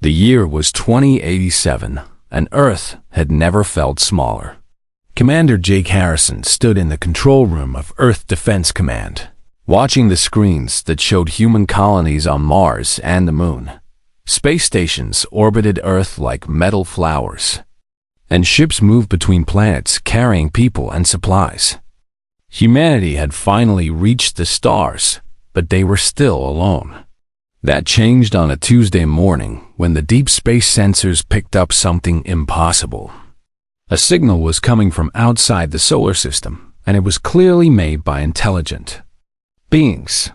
The year was 2087, and Earth had never felt smaller. Commander Jake Harrison stood in the control room of Earth Defense Command, watching the screens that showed human colonies on Mars and the Moon. Space stations orbited Earth like metal flowers, and ships moved between planets carrying people and supplies. Humanity had finally reached the stars, but they were still alone. That changed on a Tuesday morning when the deep space sensors picked up something impossible. A signal was coming from outside the solar system, and it was clearly made by intelligent beings.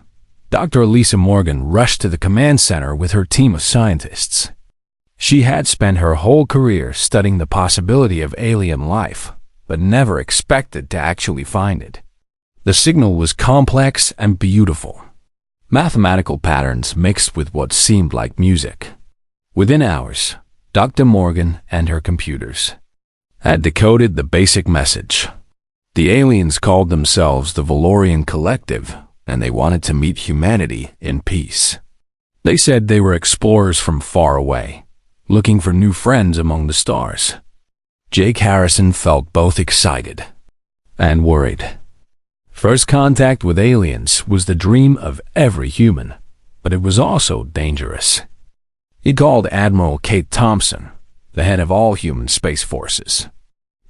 Dr. Elisa Morgan rushed to the command center with her team of scientists. She had spent her whole career studying the possibility of alien life, but never expected to actually find it. The signal was complex and beautiful. Mathematical patterns mixed with what seemed like music. Within hours, Dr. Morgan and her computers had decoded the basic message. The aliens called themselves the Valorian Collective, and they wanted to meet humanity in peace. They said they were explorers from far away, looking for new friends among the stars. Jake Harrison felt both excited and worried. First contact with aliens was the dream of every human, but it was also dangerous. He called Admiral Kate Thompson, the head of all human space forces.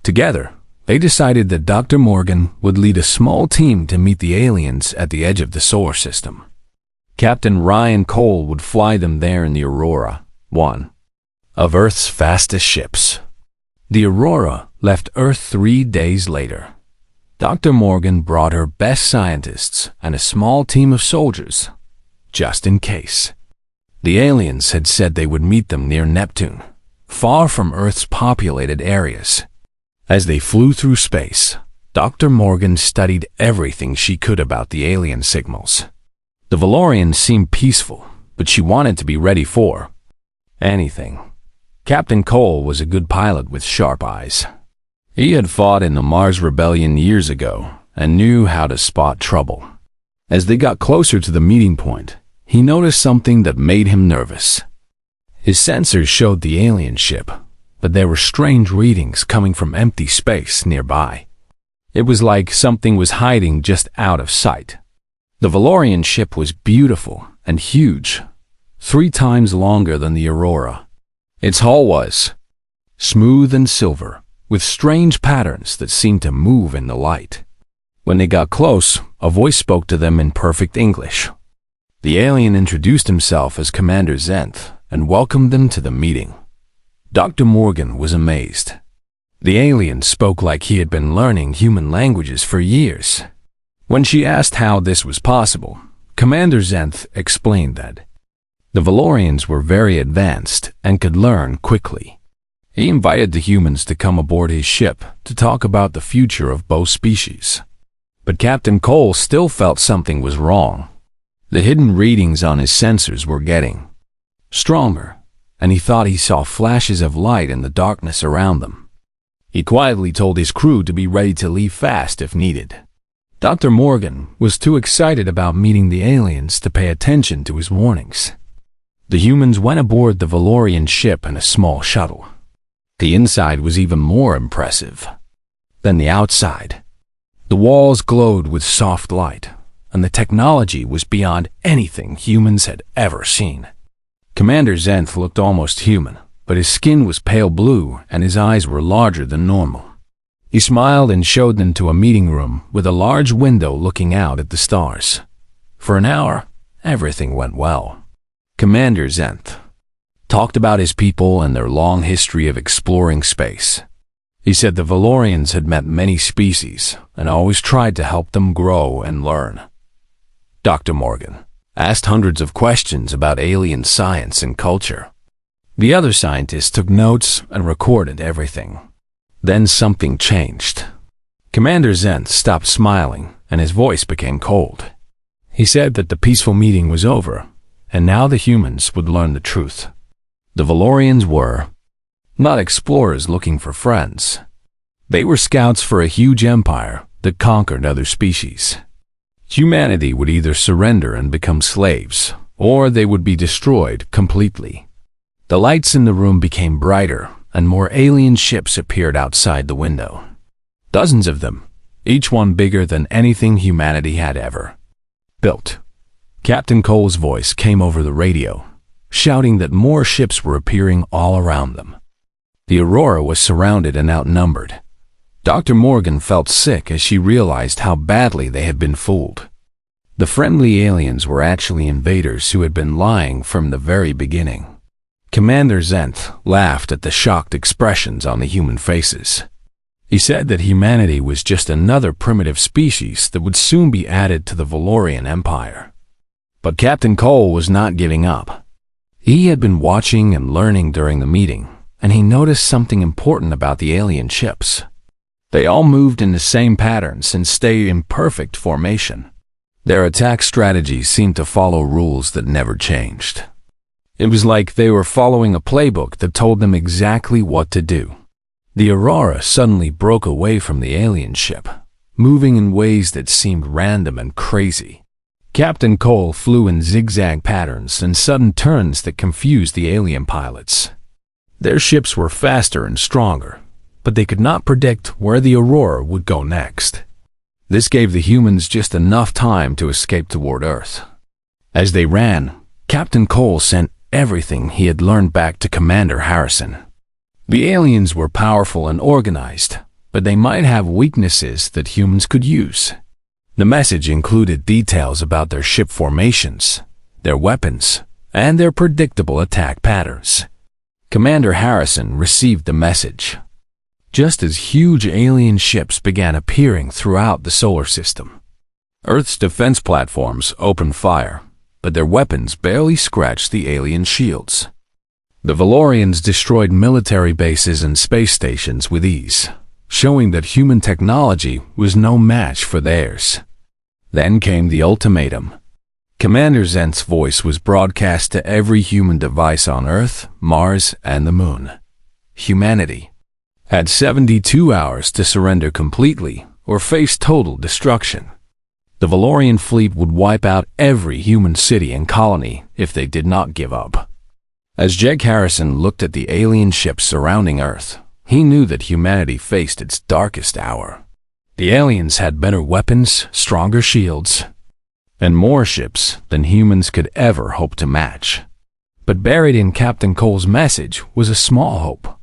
Together, they decided that Dr. Morgan would lead a small team to meet the aliens at the edge of the solar system. Captain Ryan Cole would fly them there in the Aurora, one of Earth's fastest ships. The Aurora left Earth 3 days later. Dr. Morgan brought her best scientists and a small team of soldiers, just in case. The aliens had said they would meet them near Neptune, far from Earth's populated areas. As they flew through space, Dr. Morgan studied everything she could about the alien signals. The Valorians seemed peaceful, but she wanted to be ready for anything. Captain Cole was a good pilot with sharp eyes. He had fought in the Mars Rebellion years ago and knew how to spot trouble. As they got closer to the meeting point, he noticed something that made him nervous. His sensors showed the alien ship, but there were strange readings coming from empty space nearby. It was like something was hiding just out of sight. The Valorian ship was beautiful and huge, 3 times longer than the Aurora. Its hull was smooth and silver, with strange patterns that seemed to move in the light. When they got close, a voice spoke to them in perfect English. The alien introduced himself as Commander Zenth and welcomed them to the meeting. Dr. Morgan was amazed. The alien spoke like he had been learning human languages for years. When she asked how this was possible, Commander Zenth explained that the Valorians were very advanced and could learn quickly. He invited the humans to come aboard his ship to talk about the future of both species. But Captain Cole still felt something was wrong. The hidden readings on his sensors were getting stronger, and he thought he saw flashes of light in the darkness around them. He quietly told his crew to be ready to leave fast if needed. Dr. Morgan was too excited about meeting the aliens to pay attention to his warnings. The humans went aboard the Valorian ship in a small shuttle. The inside was even more impressive than the outside. The walls glowed with soft light, and the technology was beyond anything humans had ever seen. Commander Zenth looked almost human, but his skin was pale blue and his eyes were larger than normal. He smiled and showed them to a meeting room with a large window looking out at the stars. For an hour, everything went well. Commander Zenth talked about his people and their long history of exploring space. He said the Valorians had met many species and always tried to help them grow and learn. Dr. Morgan asked hundreds of questions about alien science and culture. The other scientists took notes and recorded everything. Then something changed. Commander Zenth stopped smiling and his voice became cold. He said that the peaceful meeting was over, and now the humans would learn the truth. The Valorians were not explorers looking for friends. They were scouts for a huge empire that conquered other species. Humanity would either surrender and become slaves, or they would be destroyed completely. The lights in the room became brighter, and more alien ships appeared outside the window. Dozens of them, each one bigger than anything humanity had ever built. Captain Cole's voice came over the radio, shouting that more ships were appearing all around them. The Aurora was surrounded and outnumbered. Dr. Morgan felt sick as she realized how badly they had been fooled. The friendly aliens were actually invaders who had been lying from the very beginning. Commander Zenth laughed at the shocked expressions on the human faces. He said that humanity was just another primitive species that would soon be added to the Valorian Empire. But Captain Cole was not giving up. He had been watching and learning during the meeting, and he noticed something important about the alien ships. They all moved in the same patterns and stayed in perfect formation. Their attack strategies seemed to follow rules that never changed. It was like they were following a playbook that told them exactly what to do. The Aurora suddenly broke away from the alien ship, moving in ways that seemed random and crazy. Captain Cole flew in zigzag patterns and sudden turns that confused the alien pilots. Their ships were faster and stronger, but they could not predict where the Aurora would go next. This gave the humans just enough time to escape toward Earth. As they ran, Captain Cole sent everything he had learned back to Commander Harrison. The aliens were powerful and organized, but they might have weaknesses that humans could use. The message included details about their ship formations, their weapons, and their predictable attack patterns. Commander Harrison received the message. Just as huge alien ships began appearing throughout the solar system. Earth's defense platforms opened fire, but their weapons barely scratched the alien shields. The Valorians destroyed military bases and space stations with ease, showing that human technology was no match for theirs. Then came the ultimatum. Commander Zenth's voice was broadcast to every human device on Earth, Mars, and the Moon. Humanity had 72 hours to surrender completely or face total destruction. The Valorian fleet would wipe out every human city and colony if they did not give up. As Jake Harrison looked at the alien ships surrounding Earth, he knew that humanity faced its darkest hour. The aliens had better weapons, stronger shields, and more ships than humans could ever hope to match. But buried in Captain Cole's message was a small hope.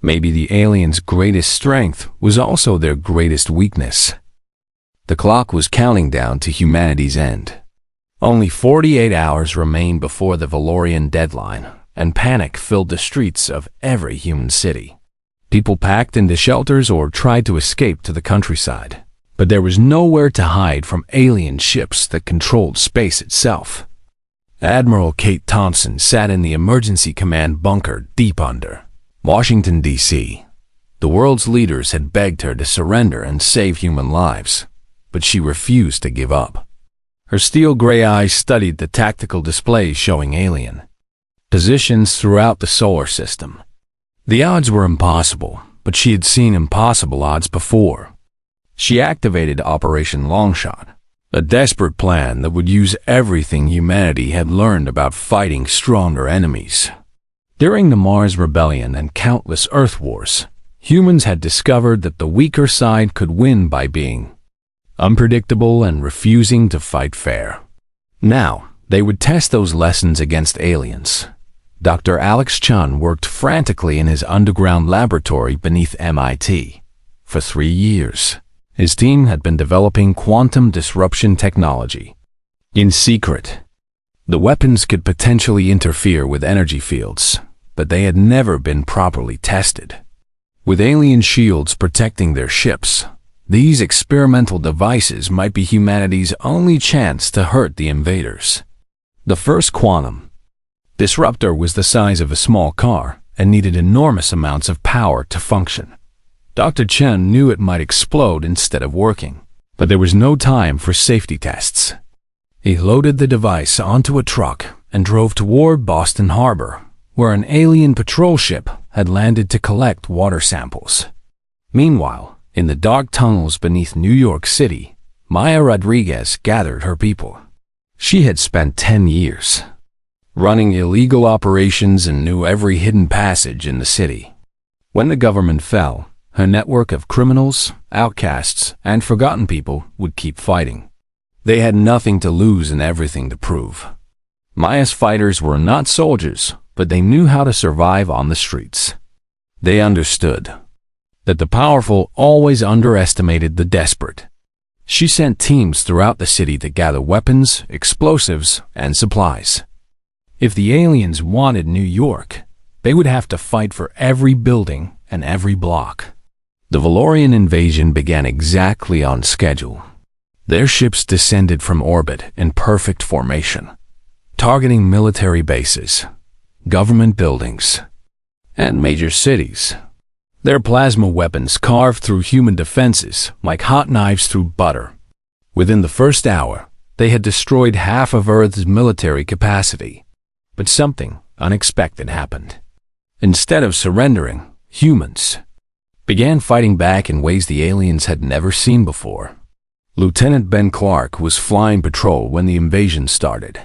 Maybe the aliens' greatest strength was also their greatest weakness. The clock was counting down to humanity's end. Only 48 hours remained before the Valorian deadline, and panic filled the streets of every human city. People packed into shelters or tried to escape to the countryside, but there was nowhere to hide from alien ships that controlled space itself. Admiral Kate Thompson sat in the emergency command bunker deep under Washington, D.C. The world's leaders had begged her to surrender and save human lives, but she refused to give up. Her steel-gray eyes studied the tactical displays showing alien positions throughout the solar system. The odds were impossible, but she had seen impossible odds before. She activated Operation Longshot, a desperate plan that would use everything humanity had learned about fighting stronger enemies. During the Mars Rebellion and countless Earth Wars, humans had discovered that the weaker side could win by being unpredictable and refusing to fight fair. Now, they would test those lessons against aliens. Dr. Alex Chun worked frantically in his underground laboratory beneath MIT. For 3 years, his team had been developing quantum disruption technology. In secret, the weapons could potentially interfere with energy fields, but they had never been properly tested. With alien shields protecting their ships, these experimental devices might be humanity's only chance to hurt the invaders. The first quantum disruptor was the size of a small car and needed enormous amounts of power to function. Dr. Chen knew it might explode instead of working, but there was no time for safety tests. He loaded the device onto a truck and drove toward Boston Harbor, where an alien patrol ship had landed to collect water samples. Meanwhile, in the dark tunnels beneath New York City, Maya Rodriguez gathered her people. She had spent 10 years running illegal operations and knew every hidden passage in the city. When the government fell, her network of criminals, outcasts, and forgotten people would keep fighting. They had nothing to lose and everything to prove. Maya's fighters were not soldiers, but they knew how to survive on the streets. They understood that the powerful always underestimated the desperate. She sent teams throughout the city to gather weapons, explosives, and supplies. If the aliens wanted New York, they would have to fight for every building and every block. The Valorian invasion began exactly on schedule. Their ships descended from orbit in perfect formation, targeting military bases, government buildings, and major cities. Their plasma weapons carved through human defenses like hot knives through butter. Within the first hour, they had destroyed half of Earth's military capacity. But something unexpected happened. Instead of surrendering, humans began fighting back in ways the aliens had never seen before. Lieutenant Ben Clark was flying patrol when the invasion started.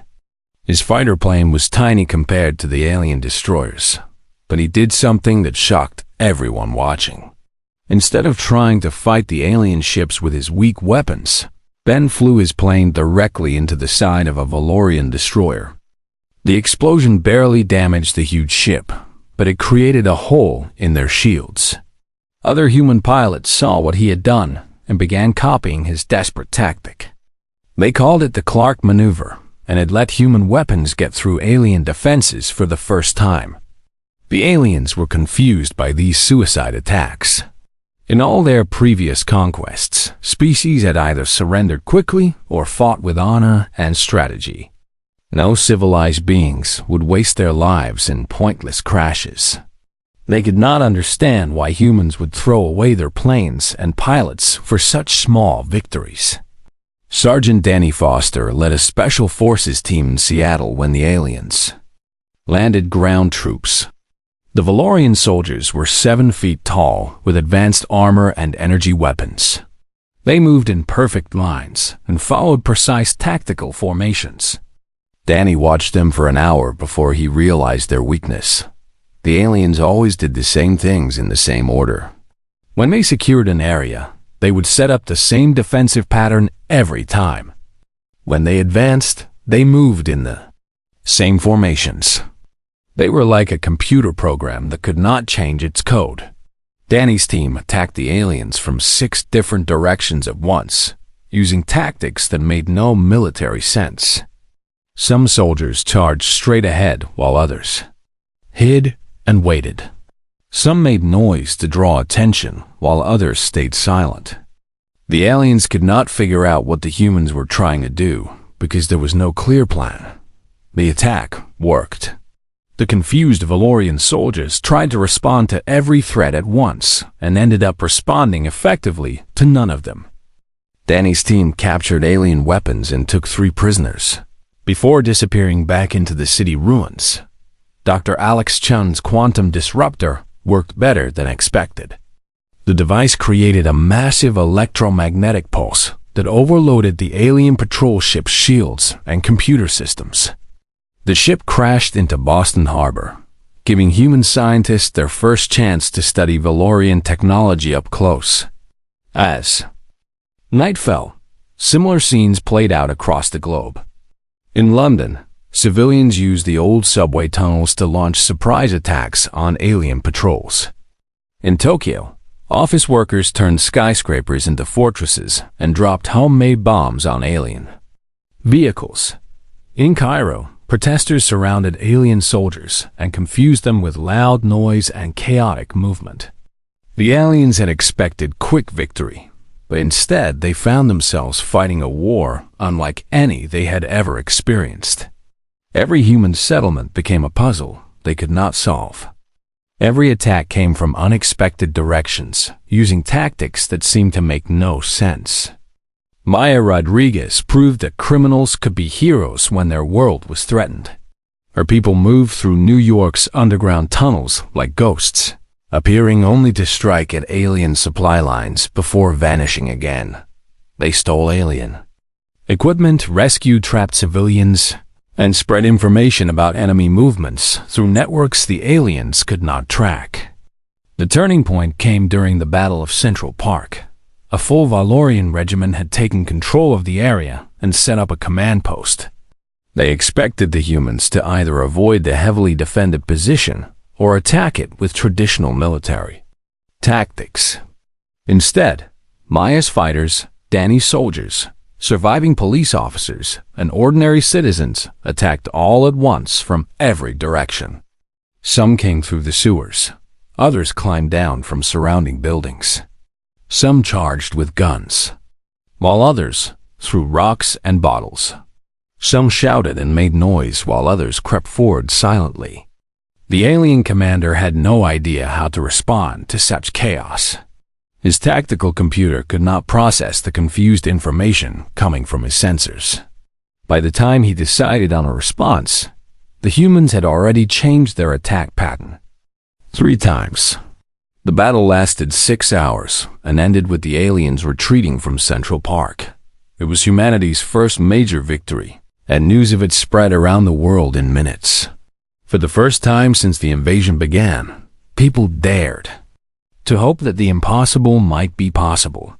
His fighter plane was tiny compared to the alien destroyers, but he did something that shocked everyone watching. Instead of trying to fight the alien ships with his weak weapons, Ben flew his plane directly into the side of a Valorian destroyer. The explosion barely damaged the huge ship, but it created a hole in their shields. Other human pilots saw what he had done and began copying his desperate tactic. They called it the Clark maneuver, and it let human weapons get through alien defenses for the first time. The aliens were confused by these suicide attacks. In all their previous conquests, species had either surrendered quickly or fought with honor and strategy. No civilized beings would waste their lives in pointless crashes. They could not understand why humans would throw away their planes and pilots for such small victories. Sergeant Danny Foster led a special forces team in Seattle when the aliens landed ground troops. The Valorian soldiers were 7 feet tall with advanced armor and energy weapons. They moved in perfect lines and followed precise tactical formations. Danny watched them for an hour before he realized their weakness. The aliens always did the same things in the same order. When they secured an area, they would set up the same defensive pattern every time. When they advanced, they moved in the same formations. They were like a computer program that could not change its code. Danny's team attacked the aliens from 6 different directions at once, using tactics that made no military sense. Some soldiers charged straight ahead while others hid and waited. Some made noise to draw attention while others stayed silent. The aliens could not figure out what the humans were trying to do because there was no clear plan. The attack worked. The confused Valorian soldiers tried to respond to every threat at once and ended up responding effectively to none of them. Danny's team captured alien weapons and took 3 prisoners. Before disappearing back into the city ruins, Dr. Alex Chun's quantum disruptor worked better than expected. The device created a massive electromagnetic pulse that overloaded the alien patrol ship's shields and computer systems. The ship crashed into Boston Harbor, giving human scientists their first chance to study Valorian technology up close. As night fell, similar scenes played out across the globe. In London, civilians used the old subway tunnels to launch surprise attacks on alien patrols. In Tokyo, office workers turned skyscrapers into fortresses and dropped homemade bombs on alien vehicles. In Cairo, protesters surrounded alien soldiers and confused them with loud noise and chaotic movement. The aliens had expected quick victory, but instead they found themselves fighting a war unlike any they had ever experienced. Every human settlement became a puzzle they could not solve. Every attack came from unexpected directions, using tactics that seemed to make no sense. Maya Rodriguez proved that criminals could be heroes when their world was threatened. Her people moved through New York's underground tunnels like ghosts, appearing only to strike at alien supply lines before vanishing again. They stole alien equipment, rescued trapped civilians, and spread information about enemy movements through networks the aliens could not track. The turning point came during the Battle of Central Park. A full Valorian regiment had taken control of the area and set up a command post. They expected the humans to either avoid the heavily defended position or attack it with traditional military tactics. Instead, Maya's fighters, Danny's soldiers, surviving police officers, and ordinary citizens attacked all at once from every direction. Some came through the sewers. Others climbed down from surrounding buildings. Some charged with guns, while others threw rocks and bottles. Some shouted and made noise while others crept forward silently. The alien commander had no idea how to respond to such chaos. His tactical computer could not process the confused information coming from his sensors. By the time he decided on a response, the humans had already changed their attack pattern 3 times. The battle lasted 6 hours and ended with the aliens retreating from Central Park. It was humanity's first major victory, and news of it spread around the world in minutes. For the first time since the invasion began, people dared to hope that the impossible might be possible.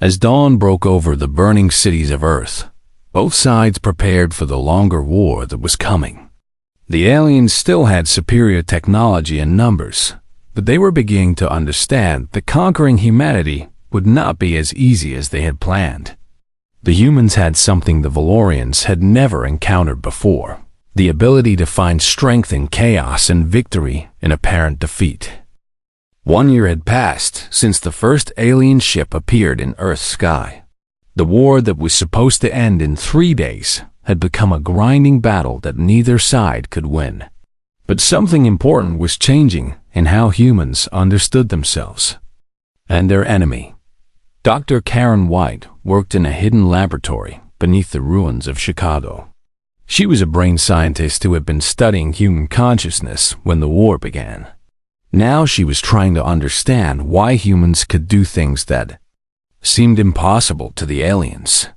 As dawn broke over the burning cities of Earth, both sides prepared for the longer war that was coming. The aliens still had superior technology and numbers, but they were beginning to understand that conquering humanity would not be as easy as they had planned. The humans had something the Valorians had never encountered before: the ability to find strength in chaos and victory in apparent defeat. 1 year had passed since the first alien ship appeared in Earth's sky. The war that was supposed to end in 3 days had become a grinding battle that neither side could win. But something important was changing in how humans understood themselves and their enemy. Dr. Karen White worked in a hidden laboratory beneath the ruins of Chicago. She was a brain scientist who had been studying human consciousness when the war began. Now she was trying to understand why humans could do things that seemed impossible to the aliens.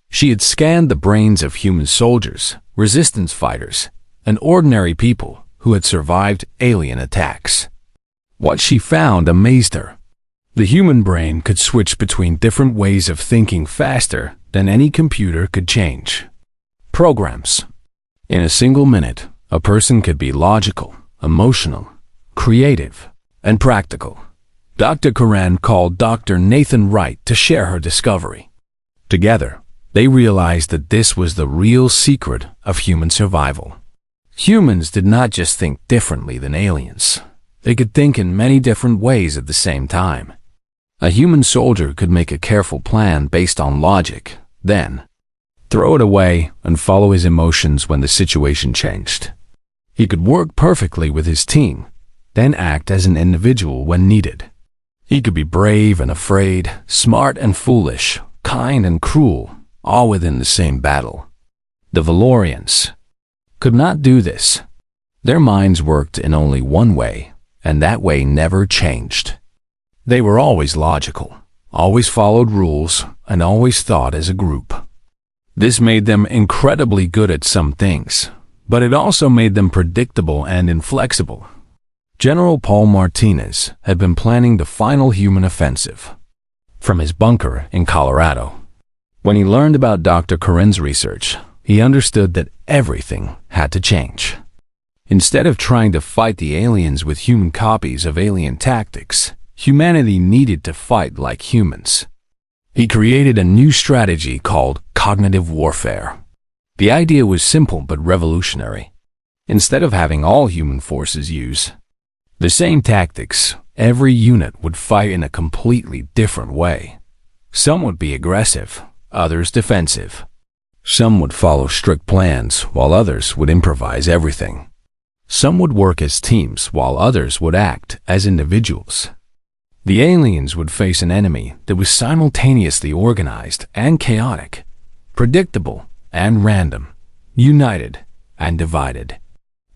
She had scanned the brains of human soldiers, resistance fighters, and ordinary people who had survived alien attacks. What she found amazed her. The human brain could switch between different ways of thinking faster than any computer could change programs. In a single minute, a person could be logical, emotional, creative, and practical. Dr. Karen called Dr. Nathan Wright to share her discovery. Together, they realized that this was the real secret of human survival. Humans did not just think differently than aliens. They could think in many different ways at the same time. A human soldier could make a careful plan based on logic, then throw it away and follow his emotions when the situation changed. He could work perfectly with his team, then act as an individual when needed. He could be brave and afraid, smart and foolish, kind and cruel, all within the same battle. The Valorians could not do this. Their minds worked in only one way, and that way never changed. They were always logical, always followed rules, and always thought as a group. This made them incredibly good at some things, but it also made them predictable and inflexible. General Paul Martinez had been planning the final human offensive from his bunker in Colorado. When he learned about Dr. Karen's research, he understood that everything had to change. Instead of trying to fight the aliens with human copies of alien tactics, humanity needed to fight like humans. He created a new strategy called cognitive warfare. The idea was simple but revolutionary. Instead of having all human forces use the same tactics, every unit would fight in a completely different way. Some would be aggressive, others defensive. Some would follow strict plans, while others would improvise everything. Some would work as teams, while others would act as individuals. The aliens would face an enemy that was simultaneously organized and chaotic, predictable and random, united and divided.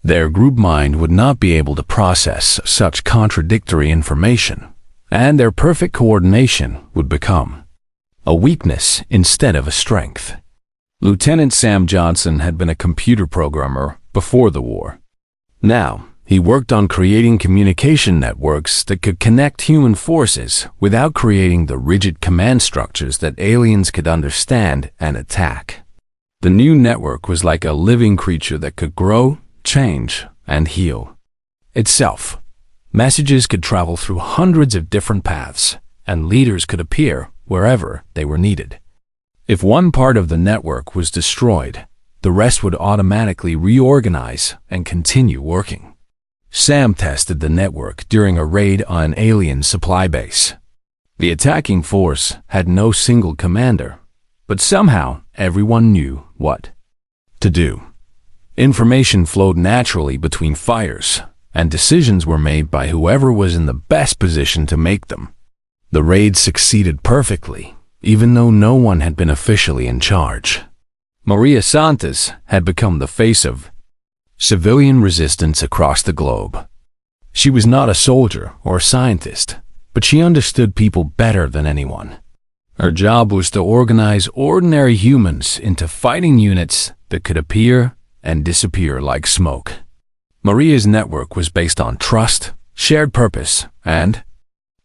Their group mind would not be able to process such contradictory information, and their perfect coordination would become a weakness instead of a strength. Lieutenant Sam Johnson had been a computer programmer before the war. Now, he worked on creating communication networks that could connect human forces without creating the rigid command structures that aliens could understand and attack. The new network was like a living creature that could grow, change, and heal itself. Messages could travel through hundreds of different paths, and leaders could appear wherever they were needed. If one part of the network was destroyed, the rest would automatically reorganize and continue working. Sam tested the network during a raid on an alien supply base. The attacking force had no single commander, but somehow everyone knew what to do. Information flowed naturally between fires, and decisions were made by whoever was in the best position to make them. The raid succeeded perfectly, even though no one had been officially in charge. Maria Santos had become the face of civilian resistance across the globe. She was not a soldier or scientist, but she understood people better than anyone. Her job was to organize ordinary humans into fighting units that could appear and disappear like smoke. Maria's network was based on trust, shared purpose, and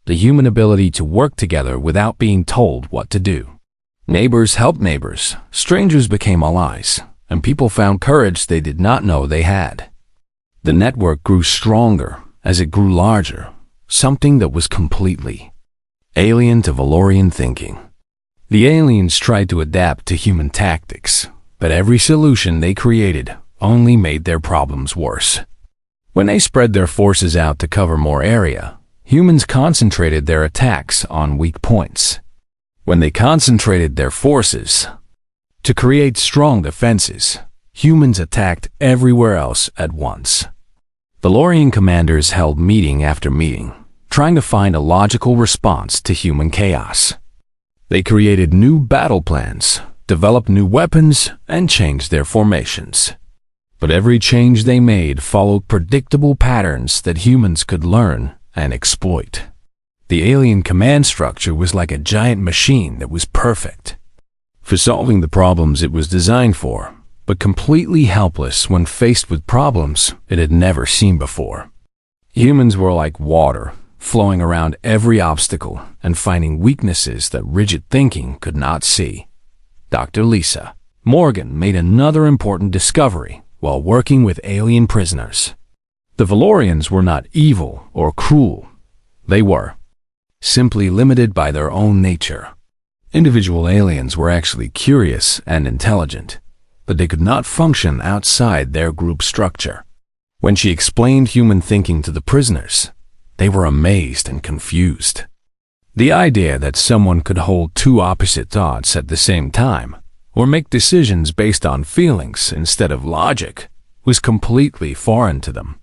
the human ability to work together without being told what to do. Neighbors helped neighbors, strangers became allies, and people found courage they did not know they had. The network grew stronger as it grew larger, something that was completely alien to Valorian thinking. The aliens tried to adapt to human tactics, but every solution they created only made their problems worse. When they spread their forces out to cover more area, humans concentrated their attacks on weak points. When they concentrated their forces to create strong defenses, humans attacked everywhere else at once. Valorian commanders held meeting after meeting, trying to find a logical response to human chaos. They created new battle plans, developed new weapons, and changed their formations. But every change they made followed predictable patterns that humans could learn and exploit. The alien command structure was like a giant machine that was perfect for solving the problems it was designed for, but completely helpless when faced with problems it had never seen before. Humans were like water, flowing around every obstacle and finding weaknesses that rigid thinking could not see. Dr. Lisa Morgan made another important discovery while working with alien prisoners. The Valorians were not evil or cruel. They were simply limited by their own nature. Individual aliens were actually curious and intelligent, but they could not function outside their group structure. When she explained human thinking to the prisoners, they were amazed and confused. The idea that someone could hold two opposite thoughts at the same time, or make decisions based on feelings instead of logic, was completely foreign to them.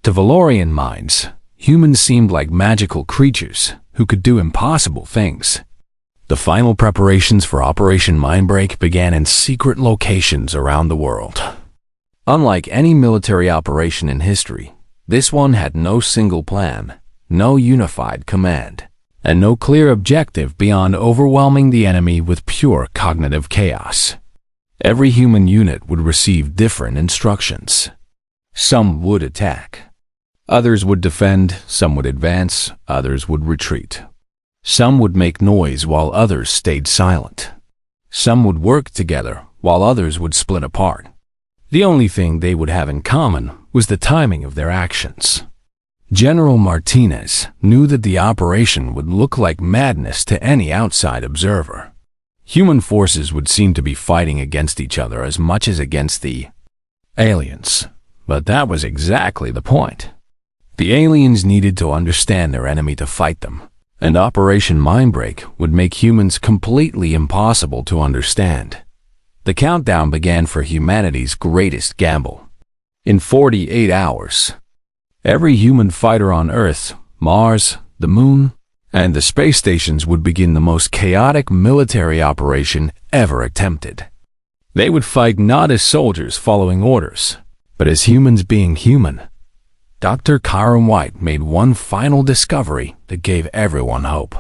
To Valorian minds, humans seemed like magical creatures who could do impossible things. The final preparations for Operation Mindbreak began in secret locations around the world. Unlike any military operation in history, this one had no single plan, no unified command, and no clear objective beyond overwhelming the enemy with pure cognitive chaos. Every human unit would receive different instructions. Some would attack. Others would defend, some would advance, others would retreat. Some would make noise while others stayed silent. Some would work together while others would split apart. The only thing they would have in common was the timing of their actions. General Martinez knew that the operation would look like madness to any outside observer. Human forces would seem to be fighting against each other as much as against the aliens, but that was exactly the point. The aliens needed to understand their enemy to fight them, and Operation Mindbreak would make humans completely impossible to understand. The countdown began for humanity's greatest gamble. In 48 hours, every human fighter on Earth, Mars, the Moon, and the space stations would begin the most chaotic military operation ever attempted. They would fight not as soldiers following orders, but as humans being human. Dr. Karen White made one final discovery that gave everyone hope.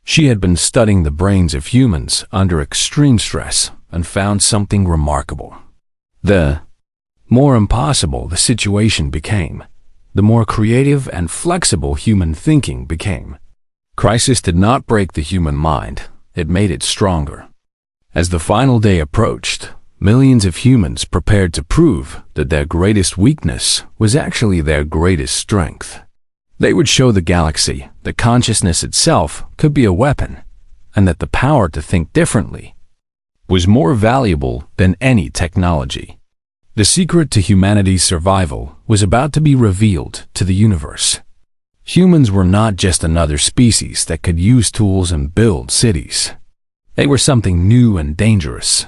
She had been studying the brains of humans under extreme stress and found something remarkable. The more impossible the situation became, the more creative and flexible human thinking became. Crisis did not break the human mind, it made it stronger. As the final day approached, millions of humans prepared to prove that their greatest weakness was actually their greatest strength. They would show the galaxy that consciousness itself could be a weapon, and that the power to think differently was more valuable than any technology. The secret to humanity's survival was about to be revealed to the universe. Humans were not just another species that could use tools and build cities. They were something new and dangerous.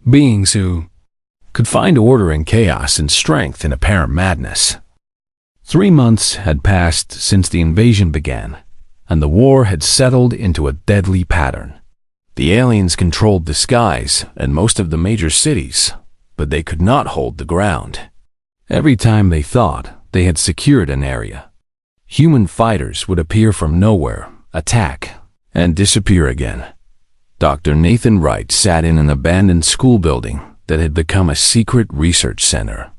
Beings who could find order in chaos and strength in apparent madness. 3 months had passed since the invasion began, and the war had settled into a deadly pattern. The aliens controlled the skies and most of the major cities, but they could not hold the ground. Every time they thought they had secured an area, human fighters would appear from nowhere, attack, and disappear again. Dr. Nathan Wright sat in an abandoned school building that had become a secret research center.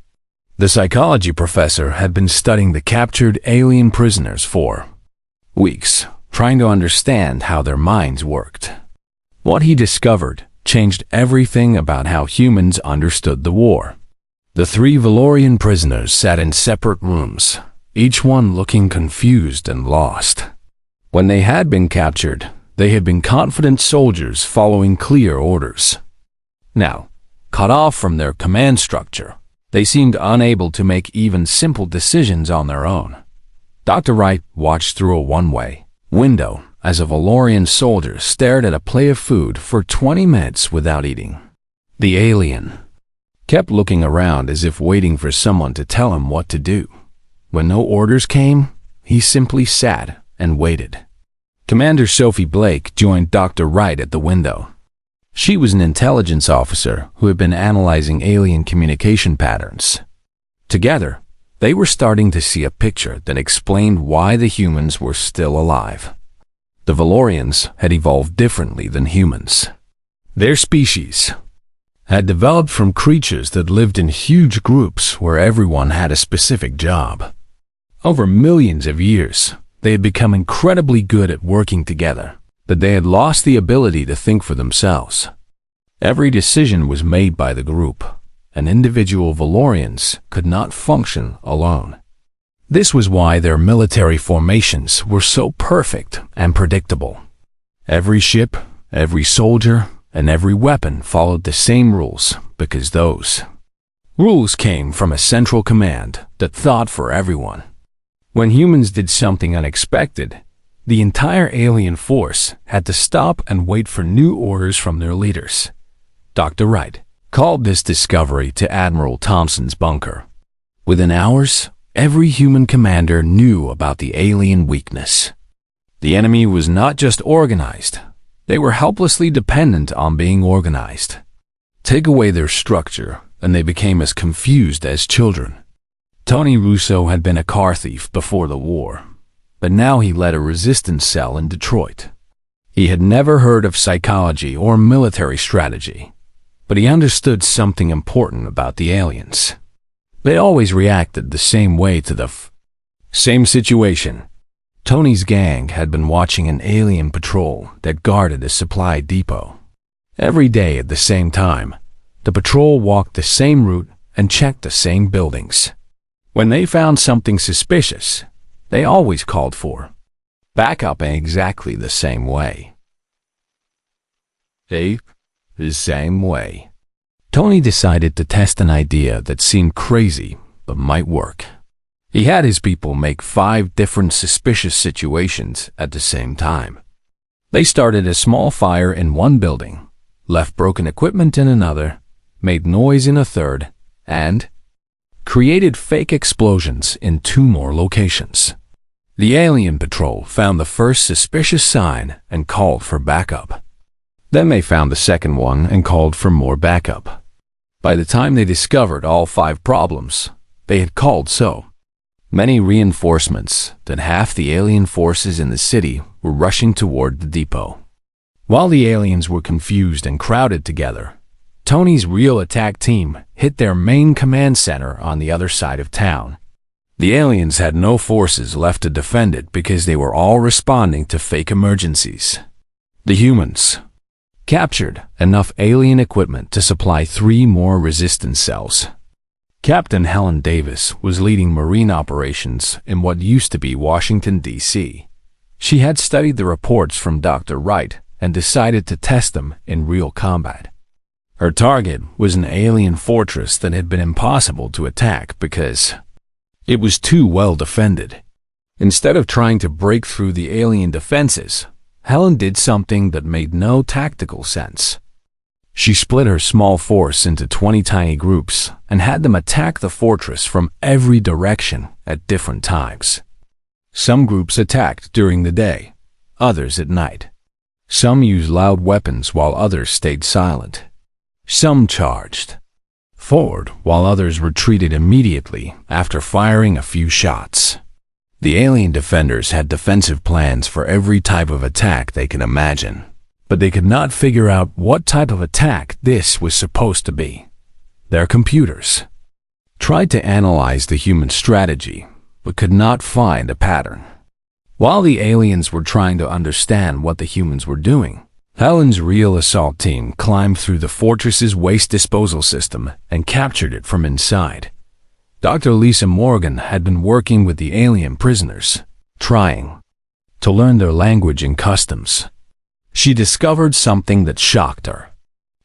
The psychology professor had been studying the captured alien prisoners for weeks, trying to understand how their minds worked. What he discovered changed everything about how humans understood the war. The 3 Valorian prisoners sat in separate rooms, each one looking confused and lost. When they had been captured, they had been confident soldiers following clear orders. Now, cut off from their command structure, they seemed unable to make even simple decisions on their own. Dr. Wright watched through a one-way window as a Valorian soldier stared at a plate of food for 20 minutes without eating. The alien kept looking around as if waiting for someone to tell him what to do. When no orders came, he simply sat and waited. Commander Sophie Blake joined Dr. Wright at the window. She was an intelligence officer who had been analyzing alien communication patterns. Together, they were starting to see a picture that explained why the humans were still alive. The Valorians had evolved differently than humans. Their species had developed from creatures that lived in huge groups where everyone had a specific job. Over millions of years, they had become incredibly good at working together, but they had lost the ability to think for themselves. Every decision was made by the group, and individual Valorians could not function alone. This was why their military formations were so perfect and predictable. Every ship, every soldier, and every weapon followed the same rules because those rules came from a central command that thought for everyone. When humans did something unexpected, the entire alien force had to stop and wait for new orders from their leaders. Dr. Wright called this discovery to Admiral Thompson's bunker. Within hours, every human commander knew about the alien weakness. The enemy was not just organized, they were helplessly dependent on being organized. Take away their structure, and they became as confused as children. Tony Russo had been a car thief before the war, but now he led a resistance cell in Detroit. He had never heard of psychology or military strategy, but he understood something important about the aliens. They always reacted the same way to the same situation. Tony's gang had been watching an alien patrol that guarded a supply depot. Every day at the same time, the patrol walked the same route and checked the same buildings. When they found something suspicious, they always called for backup in exactly the same way. The same way. Tony decided to test an idea that seemed crazy but might work. He had his people make 5 different suspicious situations at the same time. They started a small fire in one building, left broken equipment in another, made noise in a third, and created fake explosions in 2 more locations. The alien patrol found the first suspicious sign and called for backup. Then they found the second one and called for more backup. By the time they discovered all 5 problems, they had called so many reinforcements that half the alien forces in the city were rushing toward the depot. While the aliens were confused and crowded together, Tony's real attack team hit their main command center on the other side of town. The aliens had no forces left to defend it because they were all responding to fake emergencies. The humans captured enough alien equipment to supply 3 more resistance cells. Captain Helen Davis was leading marine operations in what used to be Washington, D.C. She had studied the reports from Dr. Wright and decided to test them in real combat. Her target was an alien fortress that had been impossible to attack because it was too well defended. Instead of trying to break through the alien defenses, Helen did something that made no tactical sense. She split her small force into 20 tiny groups and had them attack the fortress from every direction at different times. Some groups attacked during the day, others at night. Some used loud weapons while others stayed silent. Some charged forward while others retreated immediately after firing a few shots. The alien defenders had defensive plans for every type of attack they could imagine, but they could not figure out what type of attack this was supposed to be. Their computers tried to analyze the human strategy, but could not find a pattern. While the aliens were trying to understand what the humans were doing, Helen's real assault team climbed through the fortress's waste disposal system and captured it from inside. Dr. Lisa Morgan had been working with the alien prisoners, trying to learn their language and customs. She discovered something that shocked her.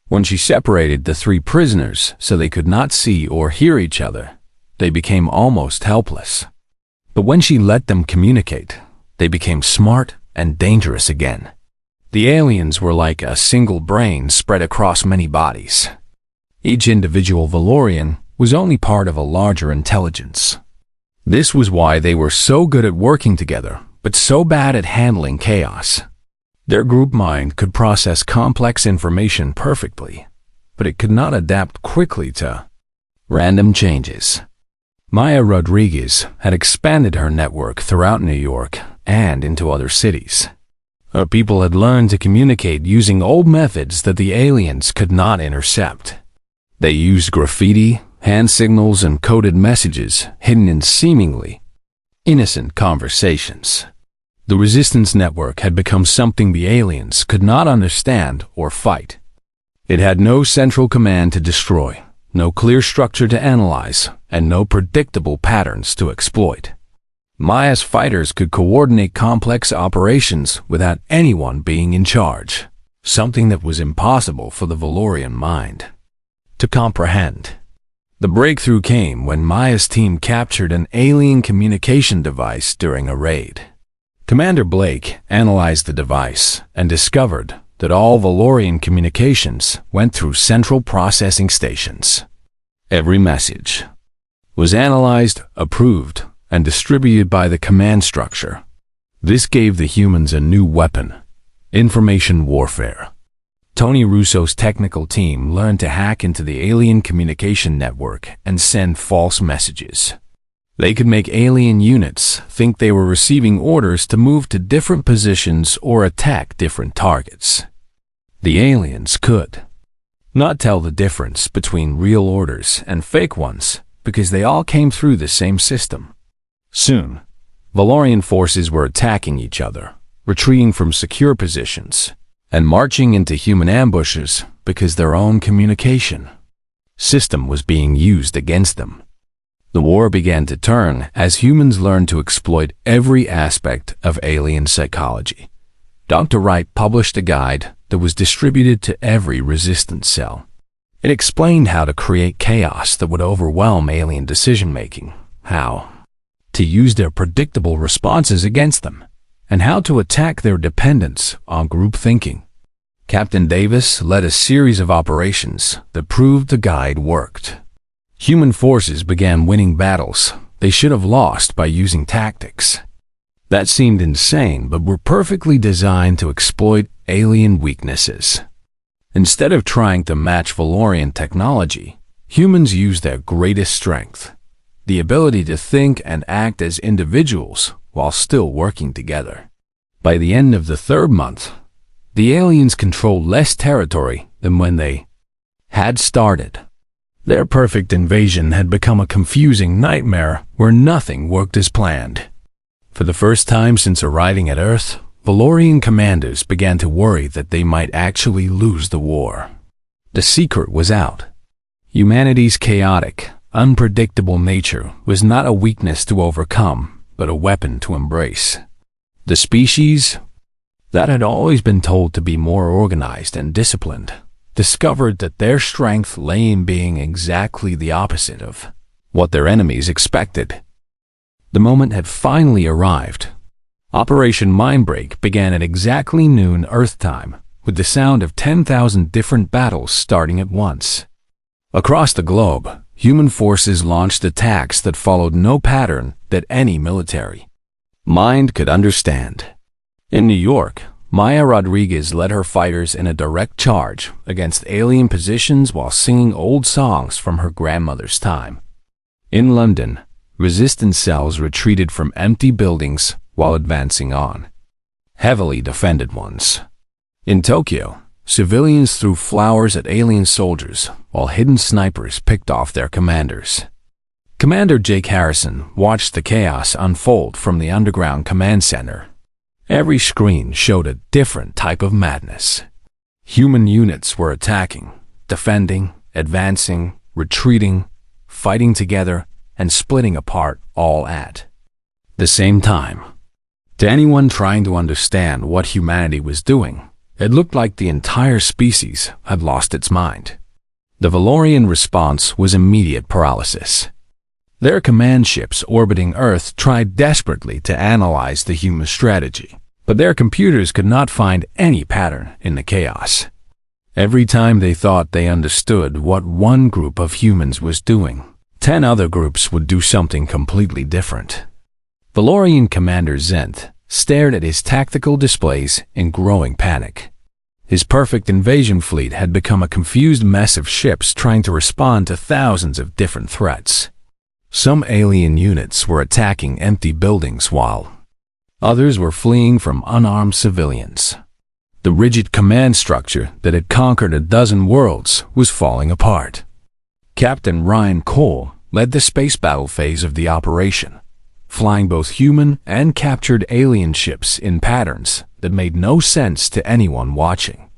When she separated the 3 prisoners so they could not see or hear each other, they became almost helpless. But when she let them communicate, they became smart and dangerous again. The aliens were like a single brain spread across many bodies. Each individual Valorian was only part of a larger intelligence. This was why they were so good at working together, but so bad at handling chaos. Their group mind could process complex information perfectly, but it could not adapt quickly to random changes. Maya Rodriguez had expanded her network throughout New York and into other cities. Her people had learned to communicate using old methods that the aliens could not intercept. They used graffiti, hand signals, and coded messages hidden in seemingly innocent conversations. The resistance network had become something the aliens could not understand or fight. It had no central command to destroy, no clear structure to analyze, and no predictable patterns to exploit. Maya's fighters could coordinate complex operations without anyone being in charge, something that was impossible for the Valorian mind to comprehend. The breakthrough came when Maya's team captured an alien communication device during a raid. Commander Blake analyzed the device and discovered that all Valorian communications went through central processing stations. Every message was analyzed, approved, and distributed by the command structure. This gave the humans a new weapon: information warfare. Tony Russo's technical team learned to hack into the alien communication network and send false messages. They could make alien units think they were receiving orders to move to different positions or attack different targets. The aliens could not tell the difference between real orders and fake ones because they all came through the same system. Soon, Valorian forces were attacking each other, retreating from secure positions, and marching into human ambushes because their own communication system was being used against them. The war began to turn as humans learned to exploit every aspect of alien psychology. Dr. Wright published a guide that was distributed to every resistance cell. It explained how to create chaos that would overwhelm alien decision-making, how to use their predictable responses against them, and how to attack their dependence on group thinking. Captain Davis led a series of operations that proved the guide worked. Human forces began winning battles they should have lost by using tactics that seemed insane but were perfectly designed to exploit alien weaknesses. Instead of trying to match Valorian technology, humans used their greatest strength: the ability to think and act as individuals while still working together. By the end of the 3rd month, the aliens controlled less territory than when they had started. Their perfect invasion had become a confusing nightmare where nothing worked as planned. For the first time since arriving at Earth, Valorian commanders began to worry that they might actually lose the war. The secret was out. Humanity's chaotic, unpredictable nature was not a weakness to overcome, but a weapon to embrace. The species, that had always been told to be more organized and disciplined, discovered that their strength lay in being exactly the opposite of what their enemies expected. The moment had finally arrived. Operation Mindbreak began at exactly noon Earth time, with the sound of 10,000 different battles starting at once. Across the globe, human forces launched attacks that followed no pattern that any military mind could understand. In New York, Maya Rodriguez led her fighters in a direct charge against alien positions while singing old songs from her grandmother's time. In London, resistance cells retreated from empty buildings while advancing on heavily defended ones. In Tokyo, civilians threw flowers at alien soldiers while hidden snipers picked off their commanders. Commander Jake Harrison watched the chaos unfold from the underground command center. Every screen showed a different type of madness. Human units were attacking, defending, advancing, retreating, fighting together, and splitting apart all at the same time. To anyone trying to understand what humanity was doing, it looked like the entire species had lost its mind. The Valorian response was immediate paralysis. Their command ships orbiting Earth tried desperately to analyze the human strategy, but their computers could not find any pattern in the chaos. Every time they thought they understood what one group of humans was doing, 10 other groups would do something completely different. Valorian Commander Zent stared at his tactical displays in growing panic. His perfect invasion fleet had become a confused mess of ships trying to respond to thousands of different threats. Some alien units were attacking empty buildings while others were fleeing from unarmed civilians. The rigid command structure that had conquered a dozen worlds was falling apart. Captain Ryan Cole led the space battle phase of the operation, flying both human and captured alien ships in patterns that made no sense to anyone watching.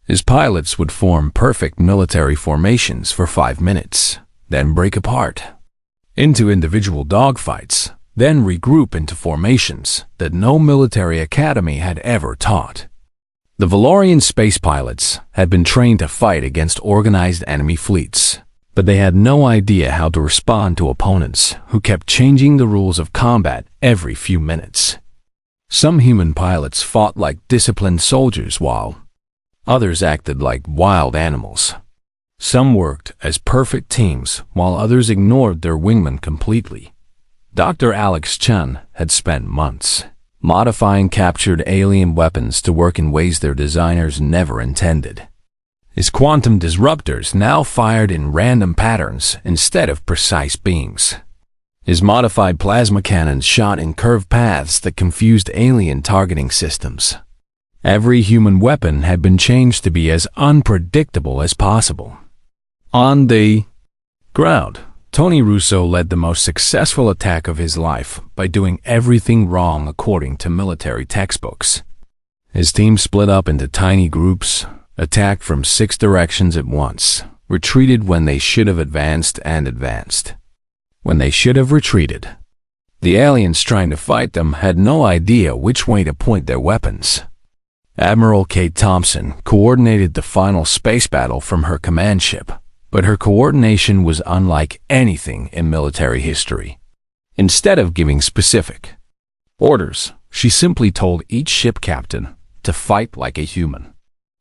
His pilots would form perfect military formations for 5 minutes, then break apart into individual dogfights, then regroup into formations that no military academy had ever taught. The Valorian space pilots had been trained to fight against organized enemy fleets, but they had no idea how to respond to opponents who kept changing the rules of combat every few minutes. Some human pilots fought like disciplined soldiers while others acted like wild animals. Some worked as perfect teams while others ignored their wingmen completely. Dr. Alex Chun had spent months modifying captured alien weapons to work in ways their designers never intended. His quantum disruptors now fired in random patterns instead of precise beams. His modified plasma cannons shot in curved paths that confused alien targeting systems. Every human weapon had been changed to be as unpredictable as possible. On the ground, Tony Russo led the most successful attack of his life by doing everything wrong according to military textbooks. His team split up into tiny groups, attacked from 6 directions at once, retreated when they should have advanced, and advanced when they should have retreated. The aliens trying to fight them had no idea which way to point their weapons. Admiral Kate Thompson coordinated the final space battle from her command ship, but her coordination was unlike anything in military history. Instead of giving specific orders, she simply told each ship captain to fight like a human.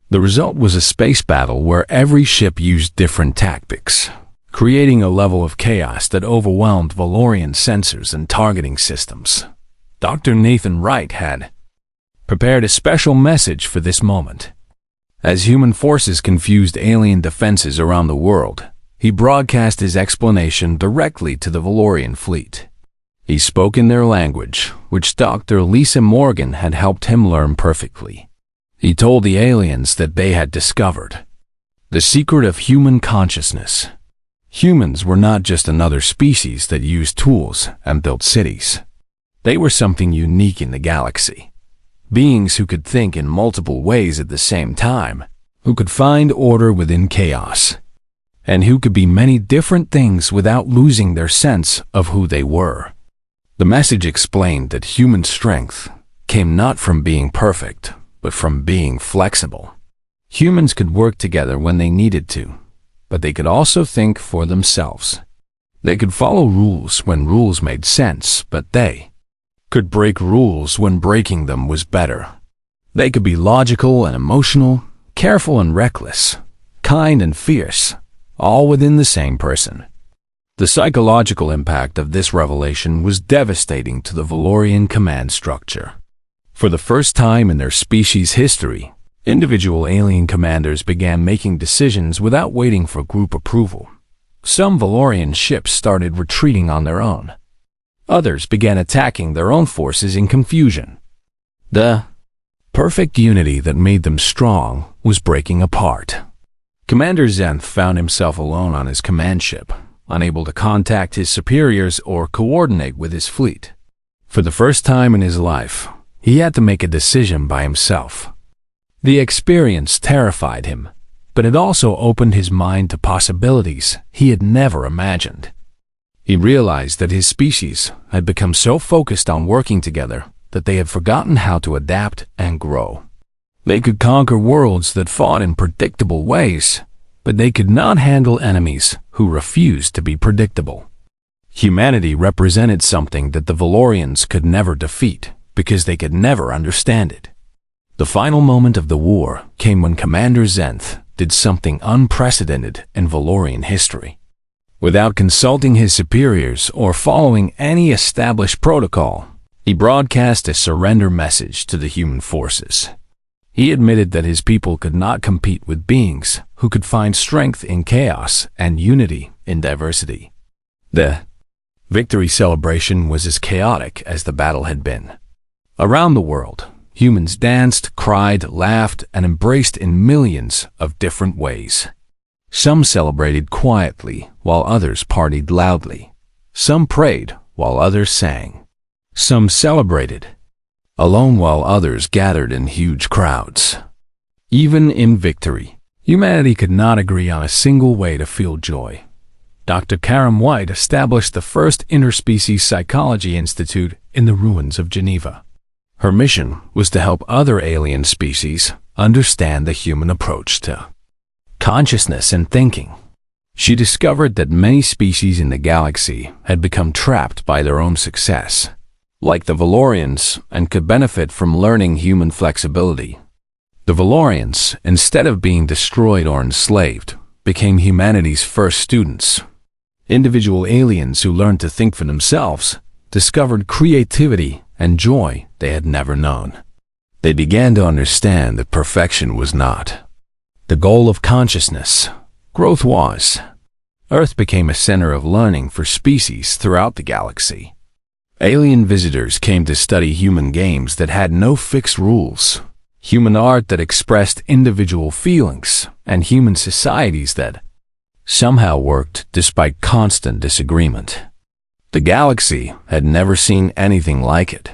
The result was a space battle where every ship used different tactics, creating a level of chaos that overwhelmed Valorian sensors and targeting systems. Dr. Nathan Wright had prepared a special message for this moment. As human forces confused alien defenses around the world, he broadcast his explanation directly to the Valorian fleet. He spoke in their language, which Dr. Lisa Morgan had helped him learn perfectly. He told the aliens that they had discovered The secret of human consciousness. Humans were not just another species that used tools and built cities. They were something unique in the galaxy. Beings who could think in multiple ways at the same time, who could find order within chaos, and who could be many different things without losing their sense of who they were. The message explained that human strength came not from being perfect, but from being flexible. Humans could work together when they needed to, but they could also think for themselves. They could follow rules when rules made sense, but they could break rules when breaking them was better. They could be logical and emotional, careful and reckless, kind and fierce, all within the same person. The psychological impact of this revelation was devastating to the Valorian command structure. For the first time in their species' history, individual alien commanders began making decisions without waiting for group approval. Some Valorian ships started retreating on their own. Others began attacking their own forces in confusion. The perfect unity that made them strong was breaking apart. Commander Zenth found himself alone on his command ship, unable to contact his superiors or coordinate with his fleet. For the first time in his life, he had to make a decision by himself. The experience terrified him, but it also opened his mind to possibilities he had never imagined. He realized that his species had become so focused on working together that they had forgotten how to adapt and grow. They could conquer worlds that fought in predictable ways, but they could not handle enemies who refused to be predictable. Humanity represented something that the Valorians could never defeat because they could never understand it. The final moment of the war came when Commander Zenth did something unprecedented in Valorian history. Without consulting his superiors or following any established protocol, he broadcast a surrender message to the human forces. He admitted that his people could not compete with beings who could find strength in chaos and unity in diversity. The victory celebration was as chaotic as the battle had been. Around the world, humans danced, cried, laughed, and embraced in millions of different ways. Some celebrated quietly, while others partied loudly. Some prayed, while others sang. Some celebrated alone, while others gathered in huge crowds. Even in victory, humanity could not agree on a single way to feel joy. Dr. Karen White established the first interspecies psychology institute in the ruins of Geneva. Her mission was to help other alien species understand the human approach to consciousness and thinking. She discovered that many species in the galaxy had become trapped by their own success, like the Valorians, and could benefit from learning human flexibility. The Valorians, instead of being destroyed or enslaved, became humanity's first students. Individual aliens who learned to think for themselves discovered creativity and joy they had never known. They began to understand that perfection was not the goal of consciousness. Growth was. Earth became a center of learning for species throughout the galaxy. Alien visitors came to study human games that had no fixed rules, human art that expressed individual feelings, and human societies that somehow worked despite constant disagreement. The galaxy had never seen anything like it.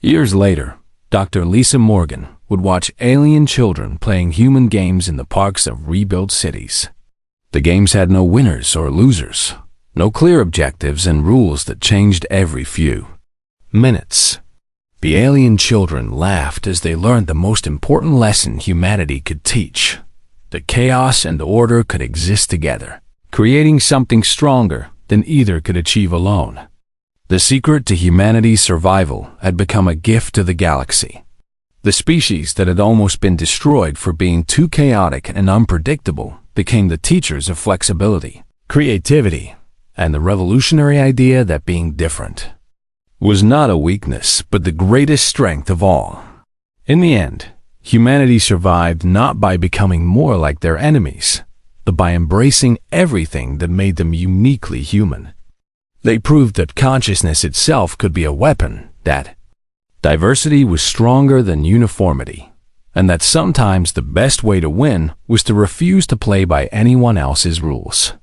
Years later, Dr. Lisa Morgan would watch alien children playing human games in the parks of rebuilt cities. The games had no winners or losers, no clear objectives and rules that changed every few minutes. The alien children laughed as they learned the most important lesson humanity could teach: that chaos and order could exist together, creating something stronger than either could achieve alone. The secret to humanity's survival had become a gift to the galaxy. The species that had almost been destroyed for being too chaotic and unpredictable became the teachers of flexibility, creativity, and the revolutionary idea that being different was not a weakness, but the greatest strength of all. In the end, humanity survived not by becoming more like their enemies, but by embracing everything that made them uniquely human. They proved that consciousness itself could be a weapon, that diversity was stronger than uniformity, and that sometimes the best way to win was to refuse to play by anyone else's rules.